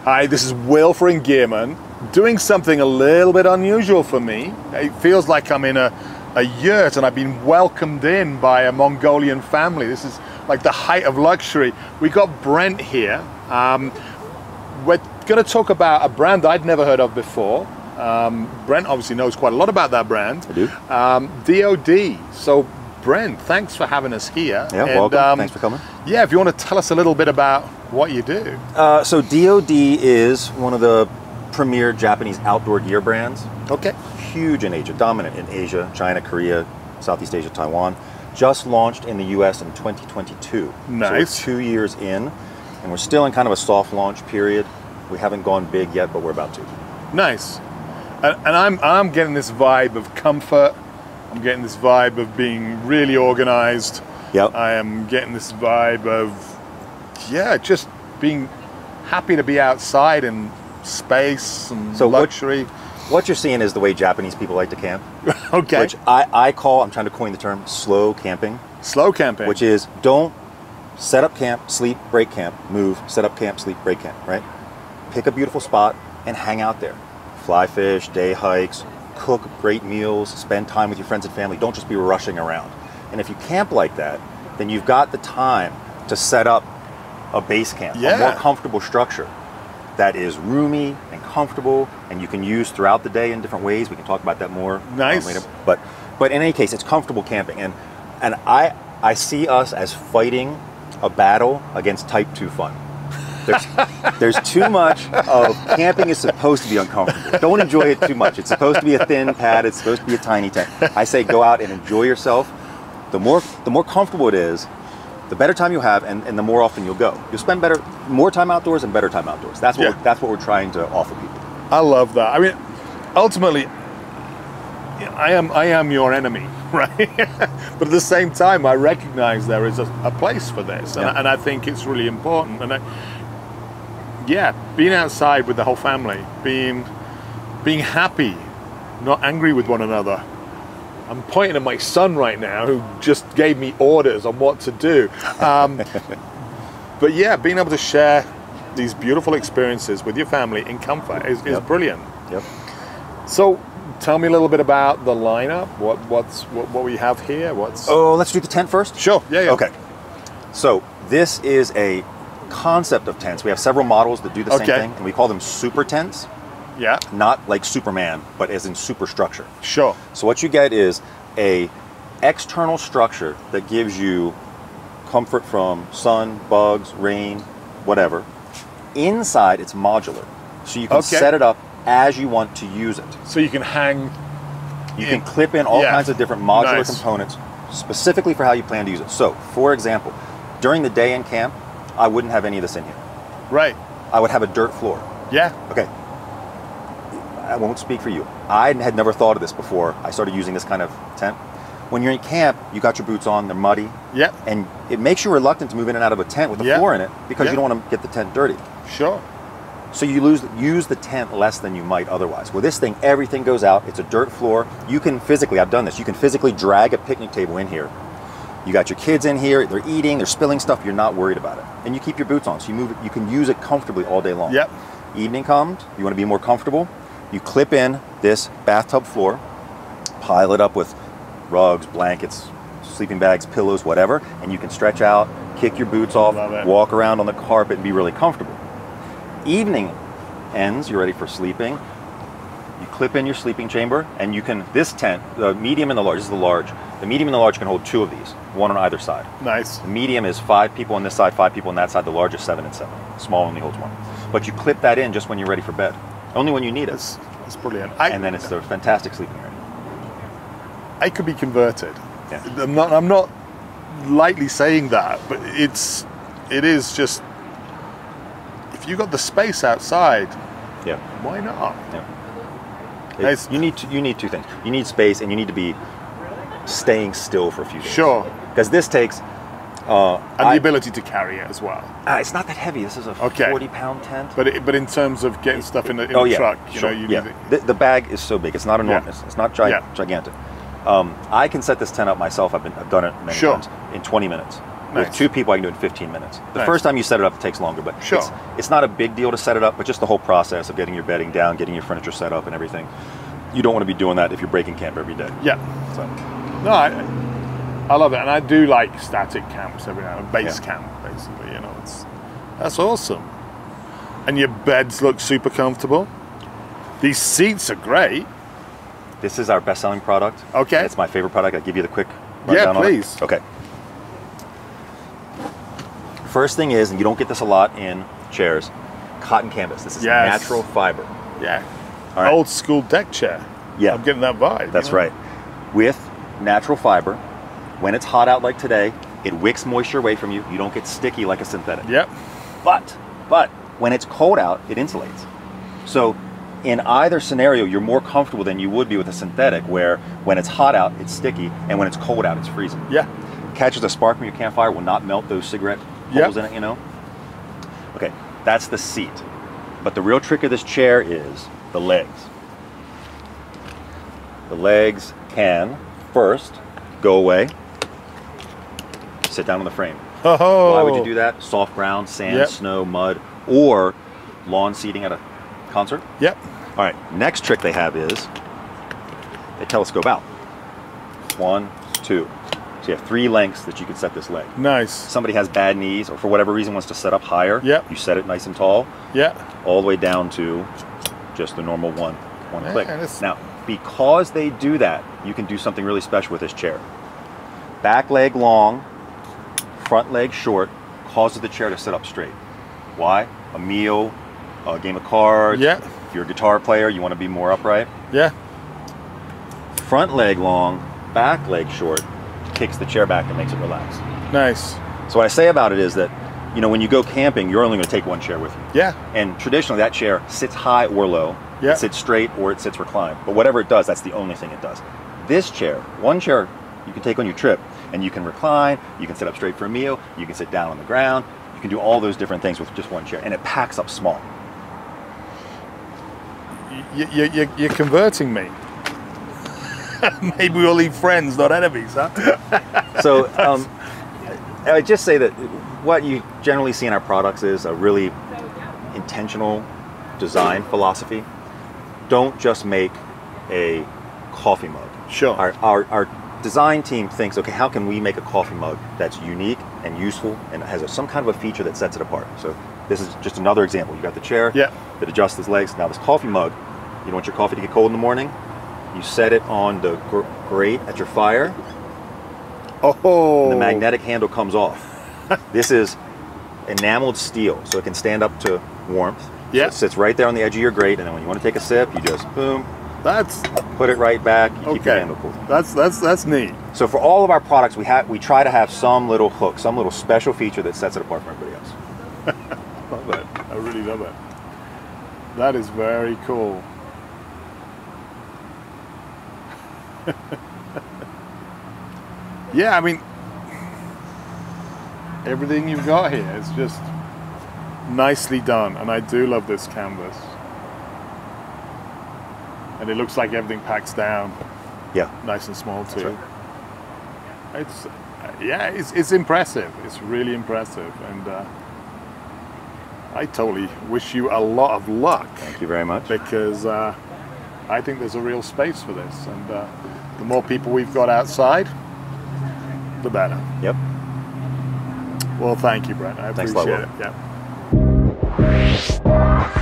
Hi, this is Will for Engearment, doing something a little bit unusual for me. It feels like I'm in a yurt and I've been welcomed in by a Mongolian family. This is like the height of luxury. We got Brent here. We're going to talk about a brand I'd never heard of before. Brent obviously knows quite a lot about that brand. I do. DoD. So Brent, thanks for having us here. Yeah, welcome. Thanks for coming. Yeah, if you want to tell us a little bit about what you do. So DoD is one of the premier Japanese outdoor gear brands. Okay. Huge in Asia, dominant in Asia, China, Korea, Southeast Asia, Taiwan. Just launched in the US in 2022. Nice. So we're 2 years in, and we're still in kind of a soft launch period. We haven't gone big yet, but we're about to. Nice. And I'm getting this vibe of comfort. I'm getting this vibe of being really organized. Yep. I am getting this vibe of, yeah, just being happy to be outside in space and So luxury. What you're seeing is the way Japanese people like to camp. Okay. Which I call, I'm trying to coin the term, slow camping. Slow camping. Which is, don't set up camp, sleep, break camp, move, set up camp, sleep, break camp, right? Pick a beautiful spot and hang out there. Fly fish, day hikes, cook great meals, spend time with your friends and family. Don't just be rushing around. And if you camp like that, then you've got the time to set up a base camp, a more comfortable structure that is roomy and comfortable and you can use throughout the day in different ways. We can talk about that more later. But in any case, it's comfortable camping. And I see us as fighting a battle against type 2 fun. There's too much of camping is supposed to be uncomfortable. Don't enjoy it too much. It's supposed to be a thin pad. It's supposed to be a tiny tent. I say go out and enjoy yourself. The more comfortable it is, the better time you'll have, and the more often you'll go. You'll spend more time outdoors and better time outdoors. That's what we're trying to offer people. I love that. I mean, ultimately, I am your enemy, right? But at the same time, I recognize there is a place for this, and I think it's really important. And being outside with the whole family, being happy, not angry with one another. I'm pointing at my son right now, who just gave me orders on what to do. But yeah, being able to share these beautiful experiences with your family in comfort is brilliant. Yep. So, tell me a little bit about the lineup. What we have here? Let's do the tent first. Sure. Yeah. Okay. So this is a concept of tents. We have several models that do the same thing, and we call them super tents. Yeah. Not like Superman, but as in superstructure. Sure. So what you get is a external structure that gives you comfort from sun, bugs, rain, whatever. Inside, it's modular. So you can set it up as you want to use it. So you can hang. You can clip in all kinds of different modular components specifically for how you plan to use it. So, for example, during the day in camp, I wouldn't have any of this in here. Right. I would have a dirt floor. Yeah. Okay. I won't speak for you. I had never thought of this before I started using this kind of tent. When you're in camp, you got your boots on, they're muddy. Yeah. And it makes you reluctant to move in and out of a tent with a floor in it because you don't want to get the tent dirty. Sure. So you use the tent less than you might otherwise. With this thing, everything goes out. It's a dirt floor. You can physically, I've done this, you can physically drag a picnic table in here. You got your kids in here, they're eating, they're spilling stuff, you're not worried about it. And you keep your boots on, so you can use it comfortably all day long. Yep. Evening comes, you want to be more comfortable, you clip in this bathtub floor, pile it up with rugs, blankets, sleeping bags, pillows, whatever, and you can stretch out, kick your boots off, walk around on the carpet and be really comfortable. Evening ends, you're ready for sleeping. You clip in your sleeping chamber, and you can, this tent, the medium and the large, this is the large, the medium and the large can hold 2 of these, one on either side. Nice. The medium is 5 people on this side, 5 people on that side, the large is 7 and 7. Small only holds 1. But you clip that in just when you're ready for bed. Only when you need it. That's brilliant. And then it's a fantastic sleeping area. I could be converted. Yeah. I'm not lightly saying that, but it is just, if you got the space outside, why not? Yeah. You need 2 things. You need space, and you need to be staying still for a few days. Sure. Because this takes and the ability to carry it as well. It's not that heavy. This is a 40-pound tent. But in terms of getting stuff in the truck, you need it. The bag is so big. It's not enormous. It's not gigantic. I can set this tent up myself. I've done it many times in 20 minutes. With Nice. 2 people, I can do it in 15 minutes. The Nice. first time you set it up, it takes longer, but Sure. it's not a big deal to set it up, but just the whole process of getting your bedding down, getting your furniture set up and everything. You don't want to be doing that if you're breaking camp every day. Yeah. So, No, I love it, and I do like static camps every now and then. Base camp, basically. You know, that's awesome. And your beds look super comfortable. These seats are great. this is our best-selling product. Okay. It's my favorite product. I'll give you the quick Yeah, rundown on it. please. Okay. First thing is, and you don't get this a lot in chairs, cotton canvas. This is Yes. natural fiber. Yeah. All right. Old school deck chair. Yeah. I'm getting that vibe. That's you know? right. With natural fiber, when it's hot out like today, it wicks moisture away from you. You don't get sticky like a synthetic. Yep. But when it's cold out, it insulates. So in either scenario, you're more comfortable than you would be with a synthetic, where when it's hot out, it's sticky, and when it's cold out, it's freezing. Yeah. Catches a spark from your campfire, will not melt those cigarette holes in it, you know? Okay, that's the seat. But the real trick of this chair is the legs. The legs can first go away, sit down on the frame. Oh. Why would you do that? Soft ground, sand, Yep. snow, mud, or lawn seating at a concert. Yep. All right, next trick they have is they telescope out. 1, 2. So you have 3 lengths that you can set this leg. Nice. Somebody has bad knees or for whatever reason wants to set up higher. Yep. You set it nice and tall, Yeah. all the way down to just the normal one click. that's- Now, because they do that, you can do something really special with this chair. Back leg long, front leg short, causes the chair to sit up straight. Why? A meal, a game of cards. Yeah. If you're a guitar player, you want to be more upright. Yeah. Front leg long, back leg short, kicks the chair back and makes it relax. Nice. So what I say about it is that, you know, when you go camping, you're only going to take one chair with you. Yeah. And traditionally that chair sits high or low. Yeah. It sits straight or it sits reclined. But whatever it does, that's the only thing it does. This chair, one chair you can take on your trip, and you can recline, you can sit up straight for a meal, you can sit down on the ground, you can do all those different things with just one chair, and it packs up small. You're converting me. Maybe we'll leave friends, not enemies, huh? So I would just say that what you generally see in our products is a really intentional design philosophy. Don't just make a coffee mug. Sure. Our design team thinks, okay, how can we make a coffee mug that's unique and useful and has some kind of a feature that sets it apart? So this is just another example. You got the chair that adjusts its legs. Now this coffee mug, you don't want your coffee to get cold in the morning. You set it on the grate at your fire. Oh. And the magnetic handle comes off. This is enameled steel, so it can stand up to warmth. Yeah. So it sits right there on the edge of your grate, and then when you want to take a sip, you just boom, That's put it right back. You keep your okay. handle cool. That's neat. So for all of our products, we try to have some little hook, some little special feature that sets it apart from everybody else. Love it. I really love it. That is very cool. Yeah, I mean, everything you've got here is just nicely done, and I do love this canvas. And it looks like everything packs down Yeah. nice and small too. That's It's yeah, it's impressive. It's really impressive, and I totally wish you a lot of luck. Thank you very much. Because I think there's a real space for this, and the more people we've got outside, the better. Yep. Well, thank you, Brent. I Thanks a lot, appreciate Will. it. Yeah.